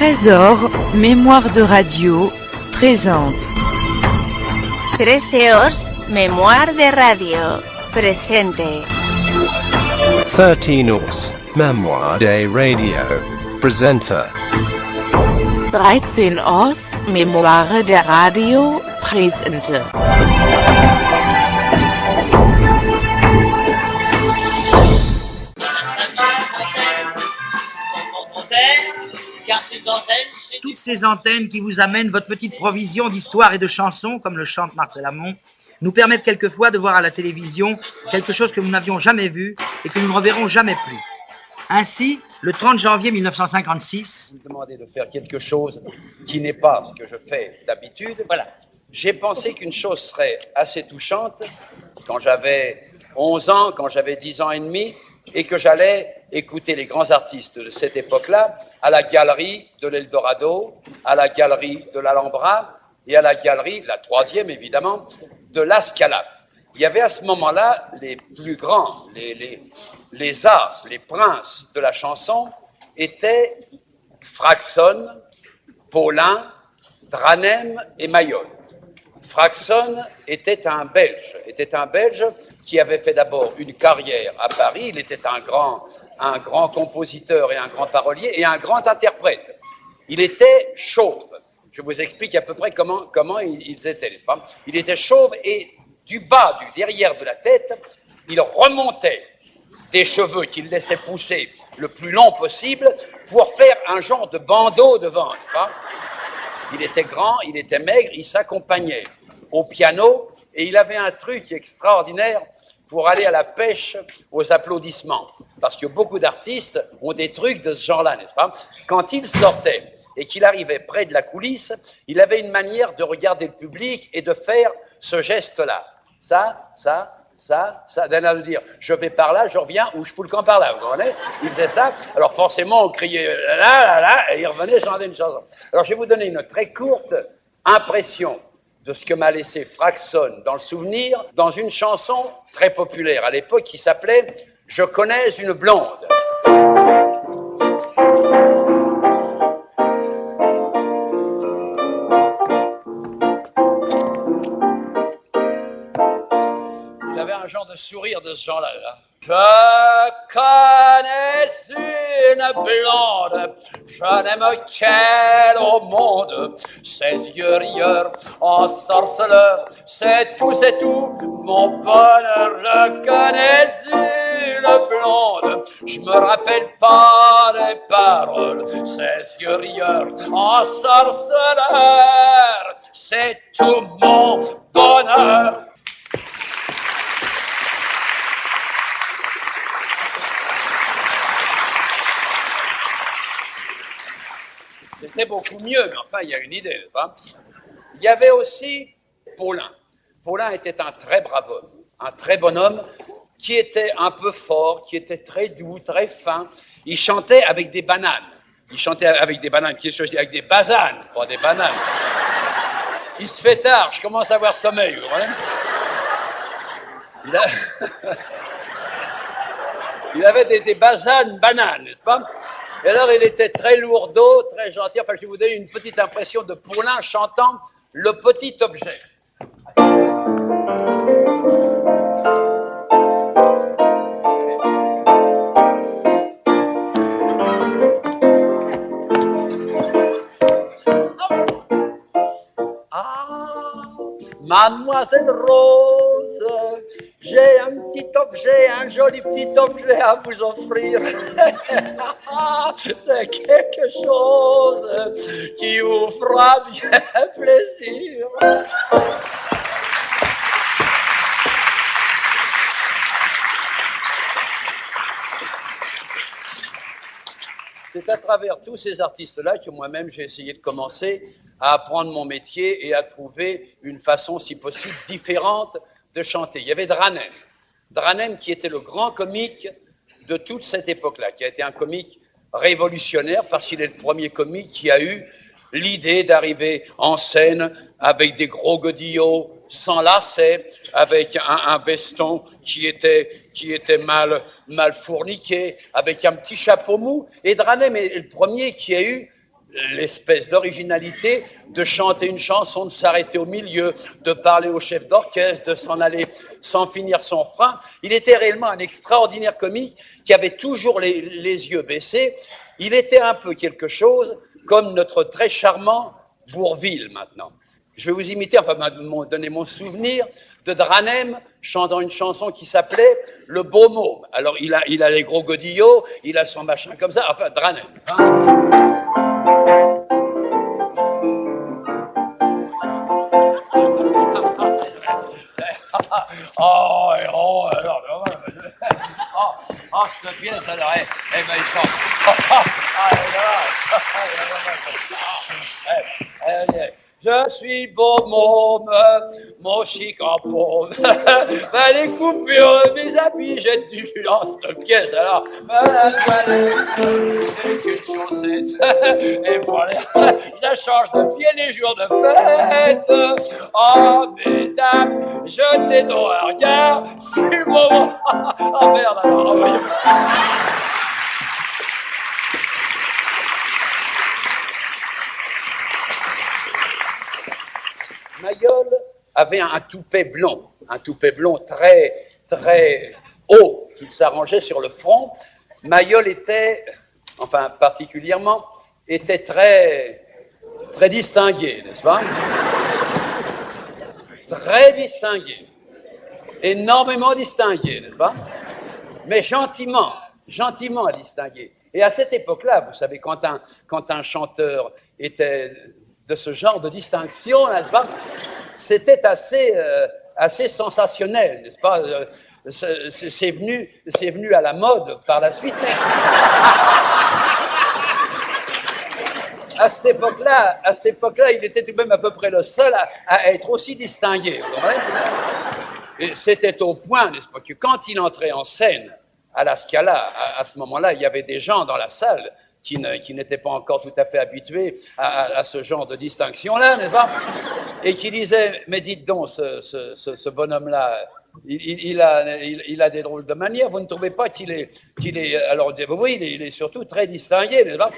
Trésor, mémoire de radio, présente. Treceos, mémoire de radio, presente. 13 Mémoire de Radio, presenter. 13 Mémoire de Radio, presente. Toutes ces antennes qui vous amènent votre petite provision d'histoire et de chansons, comme le chante Marcel Amont, nous permettent quelquefois de voir à la télévision quelque chose que nous n'avions jamais vu et que nous ne reverrons jamais plus. Ainsi, le 30 janvier 1956... Vous me demandez de faire quelque chose qui n'est pas ce que je fais d'habitude. Voilà. J'ai pensé qu'une chose serait assez touchante quand j'avais 11 ans, quand j'avais 10 ans et demi, et que j'allais écouter les grands artistes de cette époque-là à la galerie de l'Eldorado, à la galerie de l'Alhambra et à la galerie, la troisième évidemment, de la Scala. Il y avait à ce moment-là les plus grands, les as, les princes de la chanson étaient Fraxon, Paulin, Dranem et Mayol. Fraxon était un Belge qui avait fait d'abord une carrière à Paris. Il était un grand compositeur et un grand parolier et un grand interprète. Il était chauve. Je vous explique à peu près comment ils étaient, n'est-ce pas ? Il était chauve et du derrière de la tête, il remontait des cheveux qu'il laissait pousser le plus long possible pour faire un genre de bandeau devant, n'est-ce pas ? Il était grand, il était maigre, il s'accompagnait au piano et il avait un truc extraordinaire pour aller à la pêche aux applaudissements. Parce que beaucoup d'artistes ont des trucs de ce genre-là, n'est-ce pas ? Quand il sortait et qu'il arrivait près de la coulisse, il avait une manière de regarder le public et de faire ce geste-là. Ça, de dire, je vais par là, je reviens, ou je fous le camp par là, vous comprenez ? Il faisait ça, alors forcément on criait là, et il revenait chanter une chanson. Alors je vais vous donner une très courte impression de ce que m'a laissé Fraxon dans le souvenir, dans une chanson très populaire à l'époque qui s'appelait « Je connais une blonde ». Il avait un genre de sourire de ce genre-là. Là. Je connais une blonde, je n'aime qu'elle au monde. Ses yeux rieurs, ensorceleurs, c'est tout, mon bonheur. Je connais une blonde, je me rappelle pas des paroles. Ses yeux rieurs, ensorceleurs, c'est tout mon bonheur. C'était beaucoup mieux, mais enfin, il y a une idée, n'est-ce pas ? Il y avait aussi Paulin. Paulin était un très brave homme, un très bon homme, qui était un peu fort, qui était très doux, très fin. Il chantait avec des bananes. Qu'est-ce que je dis ? Avec des basanes, pas des bananes. Il se fait tard, je commence à avoir sommeil, vous voyez ? Il avait des basanes bananes, n'est-ce pas ? Et alors, il était très lourdeau, très gentil. Enfin, je vais vous donner une petite impression de Paulin chantant « Le petit objet ». Mademoiselle Rose, j'ai un petit objet, un joli petit objet à vous offrir. C'est quelque chose qui vous fera bien plaisir. C'est à travers tous ces artistes-là que moi-même j'ai essayé de commencer à apprendre mon métier et à trouver une façon, si possible, différente de chanter. Il y avait Dranem qui était le grand comique de toute cette époque-là, qui a été un comique révolutionnaire parce qu'il est le premier comique qui a eu l'idée d'arriver en scène avec des gros godillots, sans lacets, avec un veston qui était mal fourniqué, avec un petit chapeau mou. Et Dranem est le premier qui a eu l'espèce d'originalité de chanter une chanson, de s'arrêter au milieu, de parler au chef d'orchestre, de s'en aller sans finir son frein. Il était réellement un extraordinaire comique qui avait toujours les yeux baissés. Il était un peu quelque chose comme notre très charmant Bourvil maintenant. Je vais vous imiter, enfin donner mon souvenir de Dranem chantant une chanson qui s'appelait Le Beau Môme. Alors il a les gros godillots, il a son machin comme ça, enfin Dranem. Cette pièce, alors, eh ben, il chante. Je suis beau môme, mon chic en paume. Les coupures de mes habits, j'ai du dans cette pièce, alors. C'est une chaussette. Et voilà, je change de pied les jours de fête. Oh, mesdames, jetez donc un regard sur mon... Oh, merde, alors, voyons. Mayol avait un toupet blond très, très haut, qui s'arrangeait sur le front. Mayol était, enfin particulièrement, était très, très distingué, n'est-ce pas? Très distingué. Énormément distingué, n'est-ce pas? Mais gentiment distingué. Et à cette époque-là, vous savez, quand un chanteur était de ce genre de distinction, n'est-ce pas? C'était assez sensationnel, n'est-ce pas? C'est venu à la mode par la suite. À cette époque-là, il était tout de même à peu près le seul à être aussi distingué. Et c'était au point, n'est-ce pas, que quand il entrait en scène à la Scala, à ce moment-là, il y avait des gens dans la salle qui n'étaient pas encore tout à fait habitués à ce genre de distinction-là, n'est-ce pas? Et qui disaient, mais dites donc, ce bonhomme-là, il a des drôles de manières, vous ne trouvez pas qu'il est, alors oui, il est surtout très distingué, n'est-ce pas?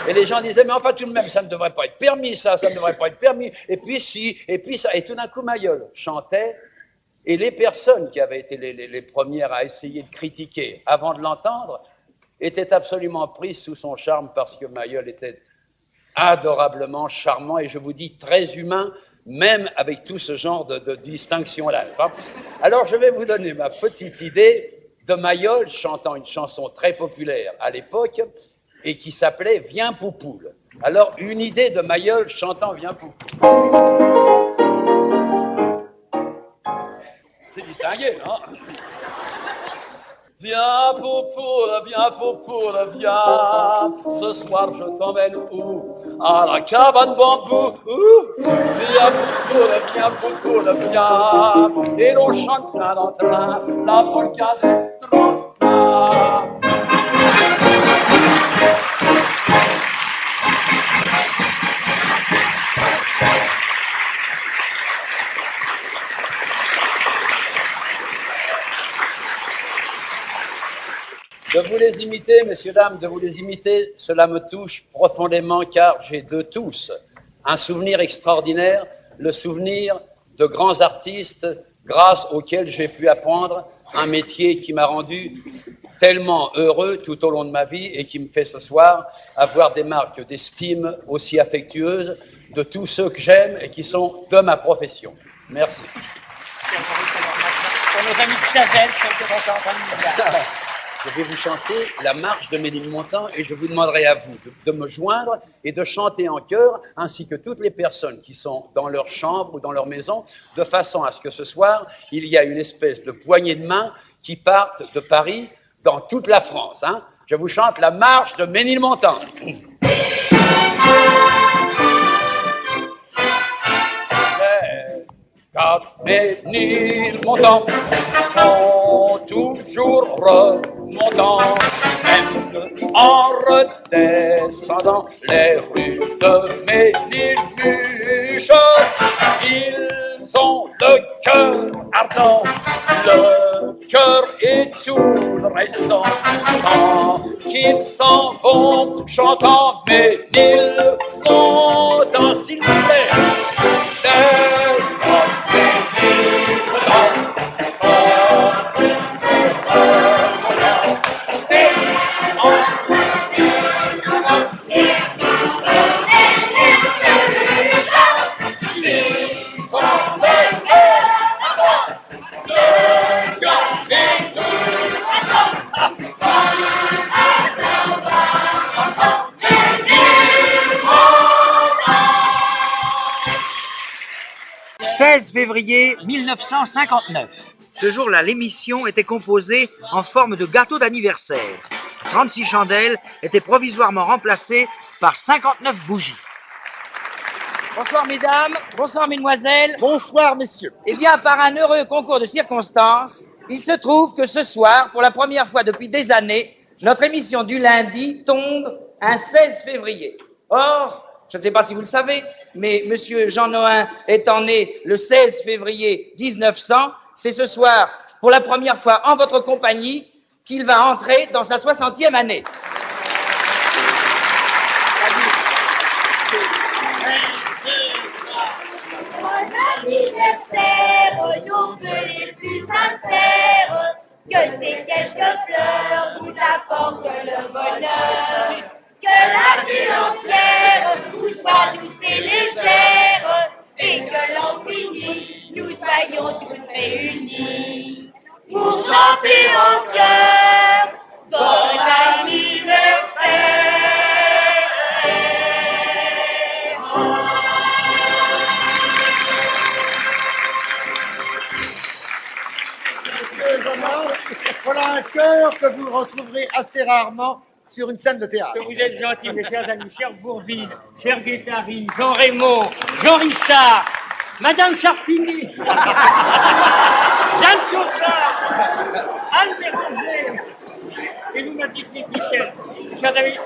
Et les gens disaient, mais enfin tout de même, ça ne devrait pas être permis, ça ne devrait pas être permis, et puis si, et puis ça, et tout d'un coup Mayol chantait, et les personnes qui avaient été les premières à essayer de critiquer avant de l'entendre, était absolument prise sous son charme parce que Mayol était adorablement charmant et je vous dis très humain, même avec tout ce genre de distinction-là. Alors je vais vous donner ma petite idée de Mayol chantant une chanson très populaire à l'époque et qui s'appelait Viens Poupoule. Alors une idée de Mayol chantant Viens Poupoule. C'est distingué, non? Viens Poupoule, viens, ce soir je t'emmène où? À la cabane bambou, Viens Poupoule, viens, et l'on chante plein d'entrain, la polka des tremplins. De vous les imiter, messieurs, dames, de vous les imiter, cela me touche profondément car j'ai de tous un souvenir extraordinaire, le souvenir de grands artistes grâce auxquels j'ai pu apprendre un métier qui m'a rendu tellement heureux tout au long de ma vie et qui me fait ce soir avoir des marques d'estime aussi affectueuses de tous ceux que j'aime et qui sont de ma profession. Merci. Pour nos amis de Chazelle, qui sont en train de nous dire. Je vais vous chanter la marche de Ménilmontant et je vous demanderai à vous de me joindre et de chanter en chœur, ainsi que toutes les personnes qui sont dans leur chambre ou dans leur maison, de façon à ce que ce soir, il y a une espèce de poignée de main qui partent de Paris dans toute la France. Hein. Je vous chante la marche de Ménilmontant. Car Ménilmontant sont toujours remontants, même en redescendant les rues de Ménilmuche. Ils ont le cœur ardent, le cœur et tout le restant. Quand qu'ils s'en vont, chantant, mais ils montent, s'il vous plaît. C'est « 16 février 1959. Ce jour-là, l'émission était composée en forme de gâteau d'anniversaire. 36 chandelles étaient provisoirement remplacées par 59 bougies. Bonsoir mesdames, bonsoir mesdemoiselles. Bonsoir, messieurs. Eh bien, par un heureux concours de circonstances, il se trouve que ce soir, pour la première fois depuis des années, notre émission du lundi tombe un 16 février. Or, je ne sais pas si vous le savez, mais monsieur Jean Nohain étant né le 16 février 1900, c'est ce soir, pour la première fois en votre compagnie, qu'il va entrer dans sa 60e année. Bon anniversaire, aux nouvelles les plus sincères, que ces quelques fleurs vous apportent le bonheur, que la vie entière vous soit douce et légère, et que l'infini nous soyons tous réunis, pour chanter au cœur bon anniversaire. Voilà un chœur que vous retrouverez assez rarement sur une scène de théâtre. Que vous êtes gentils, mes chers amis, chère Bourville, chère Guettari, Jean Raymond, Jean Richard, Madame Charpigny, Jeanne Chaussard, Anne Béranger, et vous, ma petite Michel. Chers amis,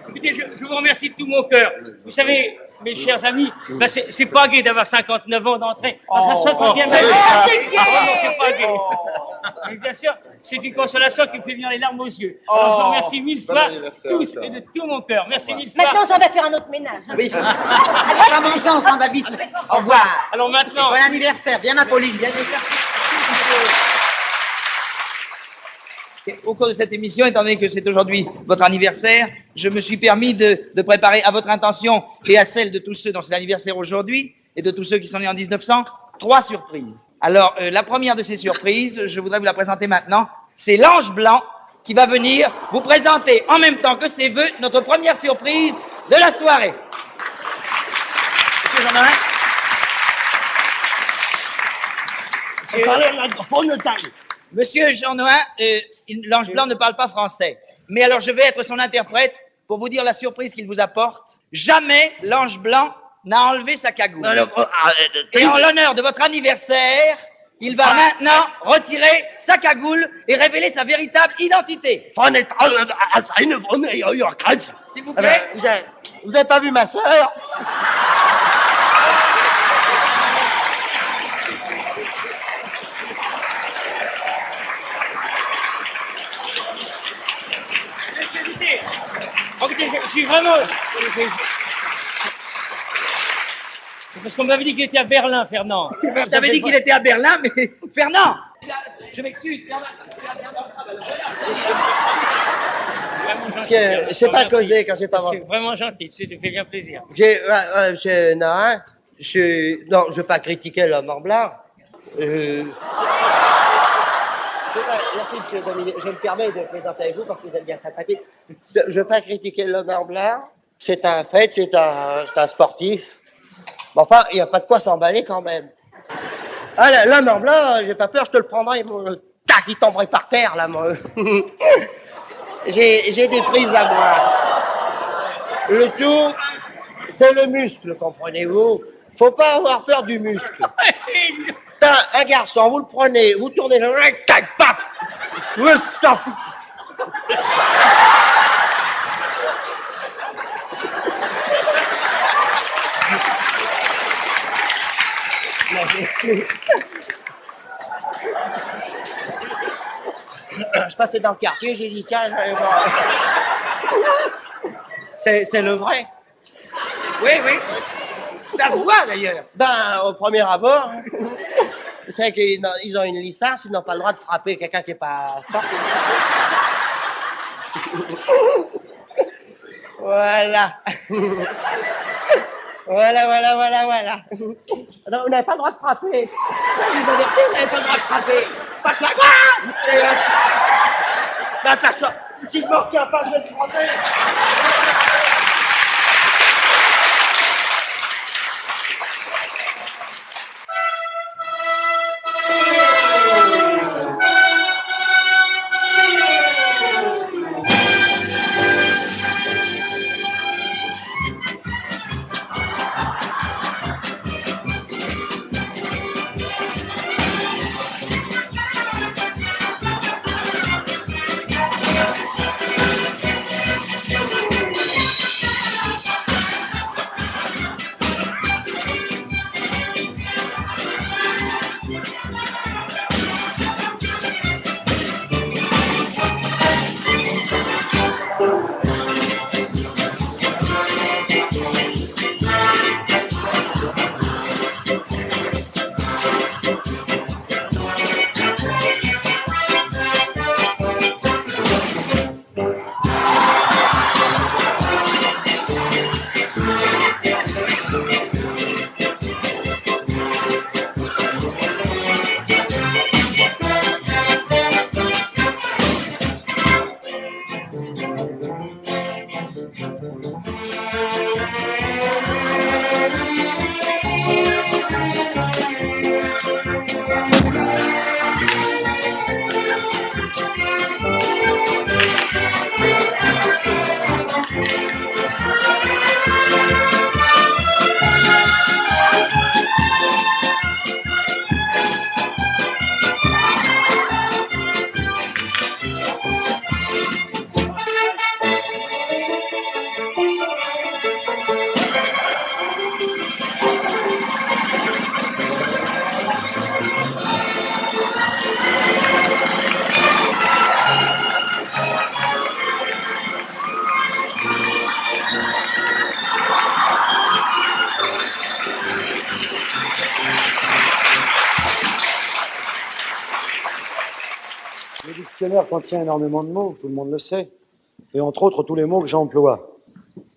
écoutez, je vous remercie de tout mon cœur. Vous savez, mes chers amis, ben c'est pas gai d'avoir 59 ans d'entrée dans sa 60e année. Non, c'est pas gai. Mais bien sûr, c'est une consolation qui me fait venir les larmes aux yeux. Alors, je vous remercie mille fois, tous et de tout mon cœur. Merci mille fois. Maintenant, on va faire un autre ménage. Oui. Allons-en, on s'en va vite. Au revoir. Alors maintenant... Bon anniversaire. Viens, ma Pauline. Viens, Au cours de cette émission, étant donné que c'est aujourd'hui votre anniversaire, je me suis permis de préparer à votre intention et à celle de tous ceux dont c'est l'anniversaire aujourd'hui et de tous ceux qui sont nés en 1900, 3 surprises. Alors, la première de ces surprises, je voudrais vous la présenter maintenant, c'est l'Ange Blanc qui va venir vous présenter en même temps que ses vœux notre première surprise de la soirée. Monsieur Jean Nohain. Monsieur Jean Nohain, l'Ange Blanc ne parle pas français. Mais alors je vais être son interprète pour vous dire la surprise qu'il vous apporte. Jamais l'Ange Blanc n'a enlevé sa cagoule. Et en l'honneur de votre anniversaire, il va maintenant retirer sa cagoule et révéler sa véritable identité. S'il vous plaît. Vous avez pas vu ma sœur? Écoutez, je suis vraiment... Parce qu'on m'avait dit qu'il était à Berlin, Fernand. Je t'avais dit qu'il était à Berlin, mais... Fernand, je m'excuse. Je sais pas causer quand j'ai pas C'est vraiment gentil, ça te fait bien plaisir. Non, je veux pas critiquer l'homme en blanc. Merci, monsieur Dominique. Je me permets de présenter avec vous parce que vous êtes bien sympathique. Je ne veux pas critiquer l'homme en blanc. C'est un fait, c'est un sportif. Mais enfin, il n'y a pas de quoi s'emballer quand même. Ah, l'homme en blanc, j'ai pas peur, je te le prendrai. Tac, il tomberait par terre, là, moi. J'ai des prises à moi. Le tout, c'est le muscle, comprenez-vous. Faut pas avoir peur du muscle. Un garçon, vous le prenez, vous tournez le tac, paf. je passais dans le quartier, j'ai dit tiens, j'allais voir. C'est le vrai. Oui, oui. Ça se voit d'ailleurs. Ben, au premier abord, c'est qu'ils ont une licence, ils n'ont pas le droit de frapper quelqu'un qui n'est pas sportif. Voilà. Voilà. Non, vous n'avez pas le droit de frapper. Vous n'avez pas le droit de frapper. Pas que la... Ben, attention, si je ne me retiens pas, je vais te frapper. Le dictionnaire contient énormément de mots, tout le monde le sait, et entre autres tous les mots que j'emploie.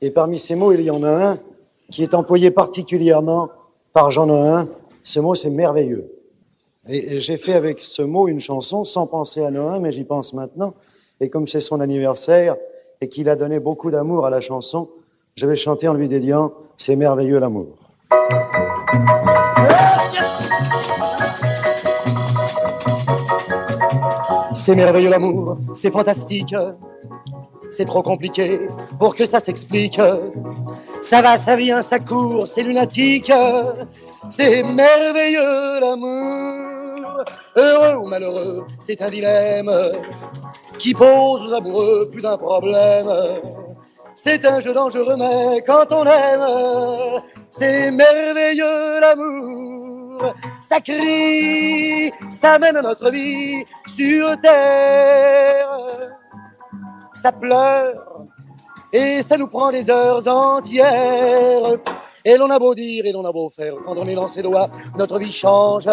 Et parmi ces mots, il y en a un qui est employé particulièrement par Jean Nohain. Ce mot, c'est merveilleux. Et j'ai fait avec ce mot une chanson sans penser à Nohain, mais j'y pense maintenant. Et comme c'est son anniversaire et qu'il a donné beaucoup d'amour à la chanson, je vais chanter en lui dédiant « C'est merveilleux l'amour ». C'est merveilleux l'amour, c'est fantastique, c'est trop compliqué pour que ça s'explique. Ça va, ça vient, ça court, c'est lunatique. C'est merveilleux l'amour, heureux ou malheureux, c'est un dilemme qui pose aux amoureux plus d'un problème. C'est un jeu dangereux, mais quand on aime, c'est merveilleux l'amour. Ça crie, ça mène notre vie sur terre. Ça pleure et ça nous prend des heures entières. Et l'on a beau dire et l'on a beau faire, quand on est dans ses doigts, notre vie change.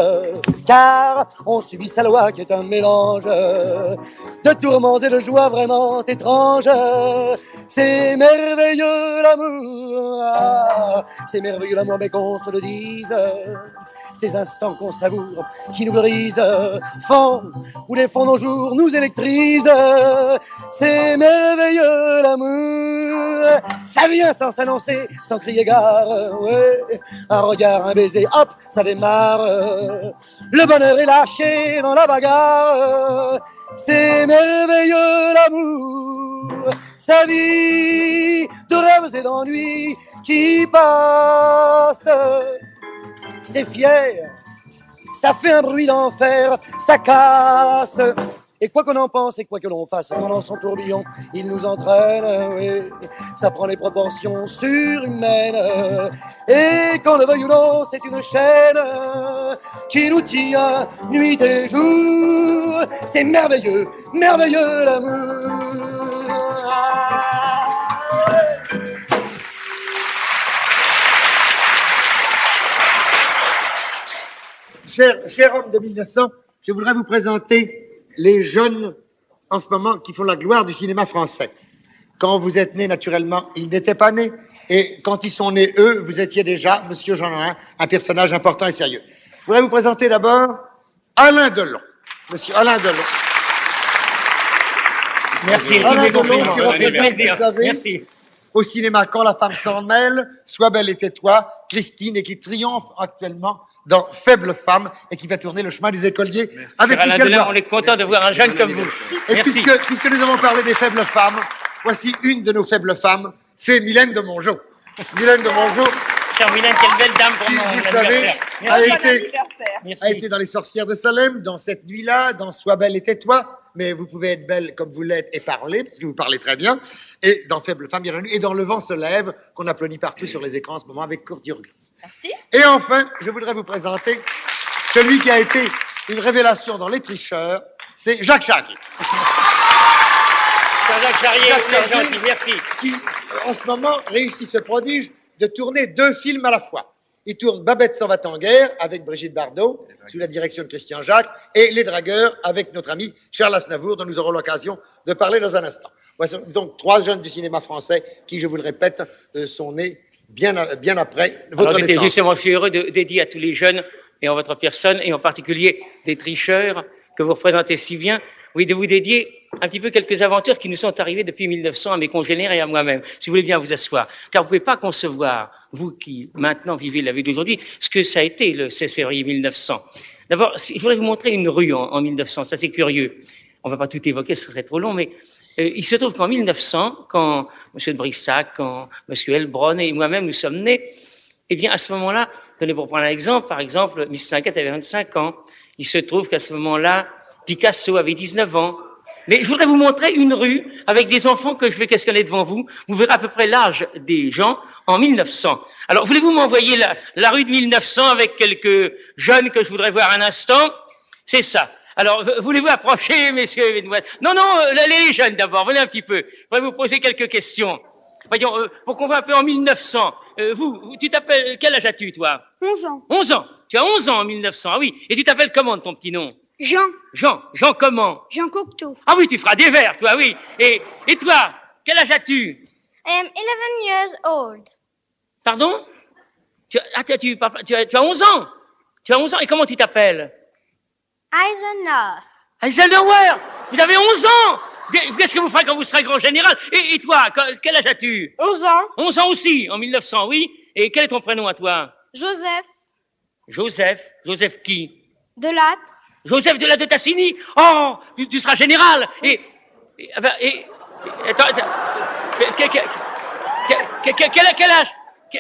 Car on subit sa loi qui est un mélange de tourments et de joies vraiment étranges. C'est merveilleux l'amour, ah, c'est merveilleux l'amour, mais qu'on se le dise. Ces instants qu'on savoure, qui nous brisent, font ou défont nos jours, nous électrisent. C'est merveilleux l'amour, ça vient sans s'annoncer, sans crier gare. Ouais. Un regard, un baiser, hop, ça démarre. Le bonheur est lâché dans la bagarre. C'est merveilleux l'amour, sa vie de rêves et d'ennuis qui passe. C'est fier, ça fait un bruit d'enfer, ça casse. Et quoi qu'on en pense et quoi que l'on fasse pendant son tourbillon, il nous entraîne, oui, ça prend les proportions surhumaines. Et qu'on le veuille ou non, c'est une chaîne qui nous tient nuit et jour. C'est merveilleux, merveilleux l'amour. Cher homme de 1900, je voudrais vous présenter les jeunes en ce moment qui font la gloire du cinéma français. Quand vous êtes né, naturellement, ils n'étaient pas nés. Et quand ils sont nés, eux, vous étiez déjà, Monsieur Jeanlin, un personnage important et sérieux. Je voudrais vous présenter d'abord Alain Delon. Monsieur Alain Delon. Merci. Alain Delon qui représente, Plaisir. vous savez, Merci. au cinéma Quand la femme s'en mêle, Sois belle et tais-toi, Christine, et qui triomphe actuellement dans Faible femme et qui va tourner le chemin des écoliers avec Alain Michel Delon, Blanc. on est content de voir un jeune comme vous. Et Merci. puisque nous avons parlé des faibles femmes, voici une de nos faibles femmes, c'est Mylène de Mongeau. Mylène de Mongeau, Chère Mylène, quelle belle dame pour qui, mon vous le savez, anniversaire. a été dans Les Sorcières de Salem, dans Cette nuit-là, dans Sois belle et tais-toi, mais vous pouvez être belle comme vous l'êtes et parler, parce que vous parlez très bien, et dans Faible femme, bien entendu, et dans Le vent se lève, qu'on applaudit partout sur les écrans en ce moment avec Kurt Jürgens. Merci. Et enfin, je voudrais vous présenter celui qui a été une révélation dans Les Tricheurs, c'est Jacques Charrier. Jacques Charrier, Jacques vous êtes Charrier, gentil, merci. qui, en ce moment, réussit ce prodige de tourner 2 films à la fois. Il tourne Babette s'en va en guerre avec Brigitte Bardot, sous la direction de Christian Jacques, et Les Dragueurs avec notre ami Charles Aznavour, dont nous aurons l'occasion de parler dans un instant. Voici donc 3 jeunes du cinéma français qui, je vous le répète, sont nés bien après votre Alors, naissance. justement, je suis heureux de dédier à tous les jeunes, et en votre personne, et en particulier des tricheurs que vous représentez si bien, oui, de vous dédier un petit peu quelques aventures qui nous sont arrivées depuis 1900 à mes congénères et à moi-même. Si vous voulez bien vous asseoir. Car vous ne pouvez pas concevoir, vous qui maintenant vivez la vie d'aujourd'hui, ce que ça a été le 16 février 1900. D'abord, je voudrais vous montrer une rue en 1900, c'est assez curieux. On ne va pas tout évoquer, ce serait trop long, mais il se trouve qu'en 1900, quand M. de Brissac, quand M. Elbron et moi-même nous sommes nés, eh bien, à ce moment-là, donnez pour prendre un exemple, par exemple, Miss Sinquette avait 25 ans. Il se trouve qu'à ce moment-là, Picasso avait 19 ans. Mais je voudrais vous montrer une rue avec des enfants que je vais questionner devant vous. Vous verrez à peu près l'âge des gens en 1900. Alors, voulez-vous m'envoyer la rue de 1900 avec quelques jeunes que je voudrais voir un instant? C'est ça. Alors, voulez-vous approcher, messieurs et mesdemoiselles? Non, les jeunes d'abord, venez un petit peu. Je voudrais vous poser quelques questions. Voyons, pour qu'on voit un peu en 1900. Tu t'appelles, quel âge as-tu, toi? 11 ans. 11 ans. Tu as 11 ans en 1900, ah oui. Et tu t'appelles comment de ton petit nom? Jean. Jean comment? Jean Cocteau. Ah oui, tu feras des vers, toi, oui. Et toi, quel âge as-tu? I am 11 years old. Pardon? Tu as 11 ans. Tu as 11 ans, et comment tu t'appelles? Eisenhower. Eisenhower! Vous avez 11 ans! Qu'est-ce que vous ferez quand vous serez grand général? Et toi, quel âge as-tu? 11 ans. 11 ans aussi, en 1900, oui. Et quel est ton prénom à toi? Joseph. Joseph qui? Delattre. Joseph de la de Tassigny. Oh, tu seras général. Attends,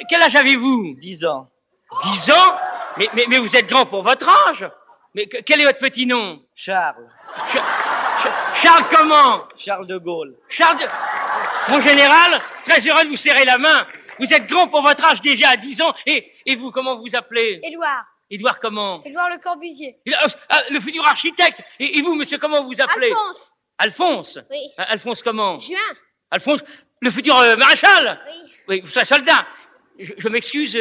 quel âge avez-vous? 10 ans. 10 ans? Mais vous êtes grand pour votre âge. Mais quel est votre petit nom? Charles. Charles comment? Charles de Gaulle. Mon général, très heureux de vous serrer la main. Vous êtes grand pour votre âge déjà à 10 ans. Et vous, comment vous appelez? Édouard. Édouard comment? Édouard Le Corbusier. Le futur architecte. Et vous, monsieur, comment vous appelez? Alphonse. Alphonse? Oui. Alphonse comment? Juin. Alphonse, le futur maréchal? Oui. Oui, vous serez soldat. Je m'excuse.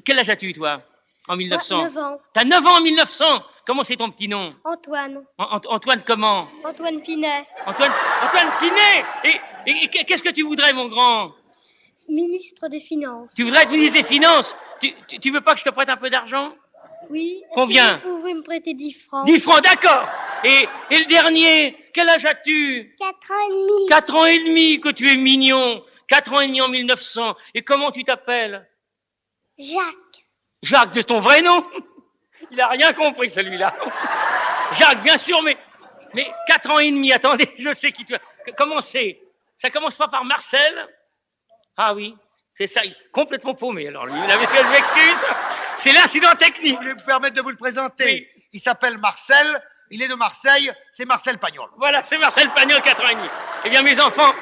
Quel âge as-tu, toi, en 1900? 9 ans. T'as 9 ans en 1900. Comment c'est ton petit nom? Antoine. Antoine comment? Antoine Pinet. Antoine Pinet. Et qu'est-ce que tu voudrais, mon grand? Ministre des Finances. Tu voudrais être ministre des Finances? Tu veux pas que je te prête un peu d'argent? Oui. Combien? Vous pouvez me prêter 10 francs. 10 francs, d'accord. Et le dernier, quel âge as-tu? 4 ans et demi. 4 ans et demi, que tu es mignon. 4 ans et demi en 1900. Et comment tu t'appelles? Jacques. Jacques, de ton vrai nom? Il a rien compris, celui-là. Jacques, bien sûr, mais 4 ans et demi, attendez, je sais qui tu es. Comment c'est? Ça commence pas par Marcel? Ah oui, c'est ça, complètement paumé, alors lui. Là, monsieur, je m'excuse. C'est l'incident technique. Je vais me permettre de vous le présenter. Oui. Il s'appelle Marcel, Il est de Marseille, c'est Marcel Pagnol. Voilà, c'est Marcel Pagnol, 4 ans et demi. Eh bien, mes enfants,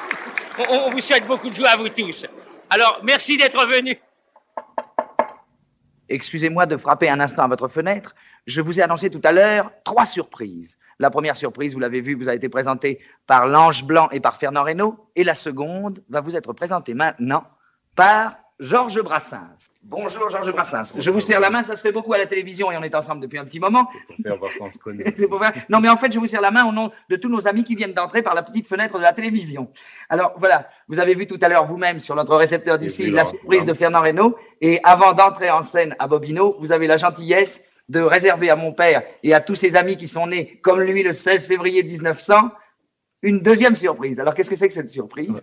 on vous souhaite beaucoup de joie à vous tous. Alors, merci d'être venus. Excusez-moi de frapper un instant à votre fenêtre. Je vous ai annoncé tout à l'heure 3 surprises. La première surprise, vous l'avez vu, vous a été présentée par l'Ange Blanc et par Fernand Reynaud. Et la seconde va vous être présentée maintenant par Georges Brassens. Bonjour Georges Brassens. Je vous serre la main, ça se fait beaucoup à la télévision et on est ensemble depuis un petit moment. C'est pour faire voir qu'on se connaît. C'est pour faire... Non mais en fait, je vous serre la main au nom de tous nos amis qui viennent d'entrer par la petite fenêtre de la télévision. Alors voilà, vous avez vu tout à l'heure vous-même sur notre récepteur d'ici la surprise de Fernand Reynaud. Et avant d'entrer en scène à Bobino, vous avez la gentillesse de réserver à mon père et à tous ses amis qui sont nés comme lui le 16 février 1900 une deuxième surprise. Alors qu'est-ce que c'est que cette surprise ?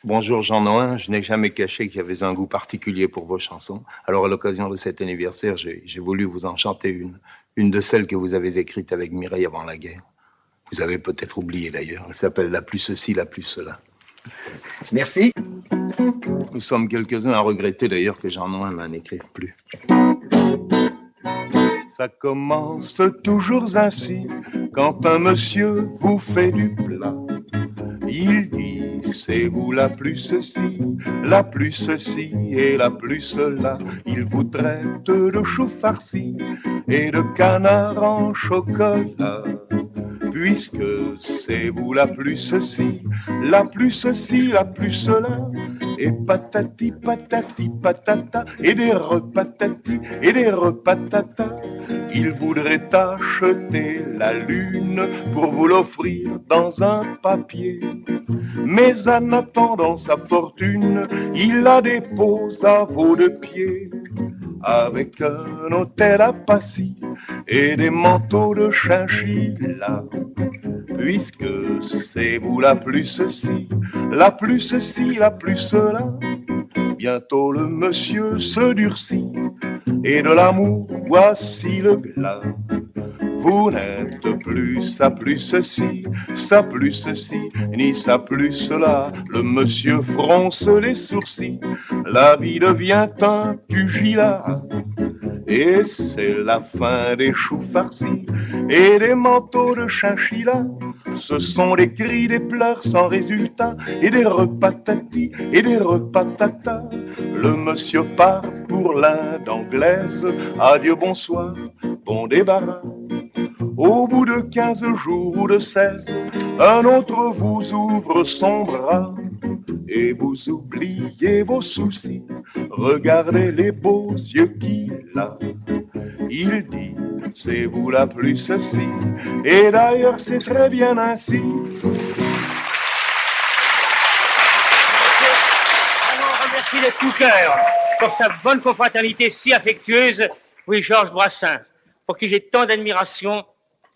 Bonjour Jean Nohain, je n'ai jamais caché qu'il y avait un goût particulier pour vos chansons. Alors à l'occasion de cet anniversaire, j'ai voulu vous en chanter une de celles que vous avez écrites avec Mireille avant la guerre. Vous avez peut-être oublié d'ailleurs, elle s'appelle La plus ceci, la plus cela. Merci. Nous sommes quelques-uns à regretter d'ailleurs que Jean Nohain n'en écrive plus. Ça commence toujours ainsi, quand un monsieur vous fait du plat. Il dit, c'est vous la plus ceci, la plus ceci et la plus cela. Il vous traite de chou farci et de canard en chocolat. Puisque c'est vous la plus ceci, la plus ceci, la plus cela. Et patati, patati, patata, et des repatati, et des repatata. Il voudrait acheter la lune pour vous l'offrir dans un papier. Mais en attendant sa fortune, il la dépose à vos 2 pieds. Avec un hôtel à Passy et des manteaux de chinchilla. Puisque c'est vous la plus ceci, la plus ceci, la plus cela. Bientôt le monsieur se durcit et de l'amour voici le glas. Vous n'êtes plus sa plus ceci, sa plus ceci, ni sa plus cela. Le monsieur fronce les sourcils, la vie devient un pugilat. Et c'est la fin des choux farcis et des manteaux de chinchilla. Ce sont des cris, des pleurs sans résultat et des repatatis et des repatatas. Le monsieur part pour l'Inde anglaise. Adieu, bonsoir, bon débarras. Au bout de 15 jours ou de 16, un autre vous ouvre son bras et vous oubliez vos soucis. Regardez les beaux yeux qu'il a. Il dit, c'est vous la plus ceci, et d'ailleurs c'est très bien ainsi. On remercie de tout cœur pour sa bonne confraternité si affectueuse. Oui, Georges Brassens, pour qui j'ai tant d'admiration,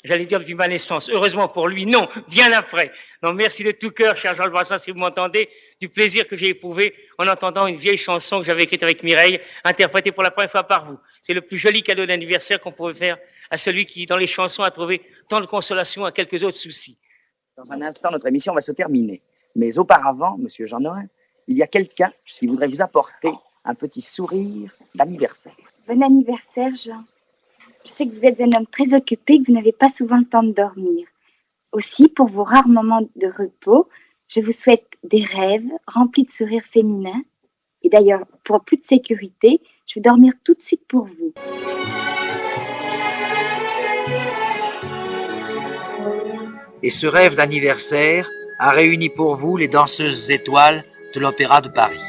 j'allais dire depuis ma naissance. Heureusement pour lui, non, bien après. Non, merci de tout cœur, cher Georges Brassens, si vous m'entendez, du plaisir que j'ai éprouvé en entendant une vieille chanson que j'avais écrite avec Mireille, interprétée pour la première fois par vous. C'est le plus joli cadeau d'anniversaire qu'on pouvait faire à celui qui, dans les chansons, a trouvé tant de consolation à quelques autres soucis. Dans un instant, notre émission va se terminer. Mais auparavant, monsieur Jean Nohain, il y a quelqu'un qui voudrait vous apporter un petit sourire d'anniversaire. Bon anniversaire, Jean. Je sais que vous êtes un homme très occupé, que vous n'avez pas souvent le temps de dormir. Aussi, pour vos rares moments de repos, je vous souhaite des rêves remplis de sourires féminins. Et d'ailleurs, pour plus de sécurité, je vais dormir tout de suite pour vous. Et ce rêve d'anniversaire a réuni pour vous les danseuses étoiles de l'Opéra de Paris.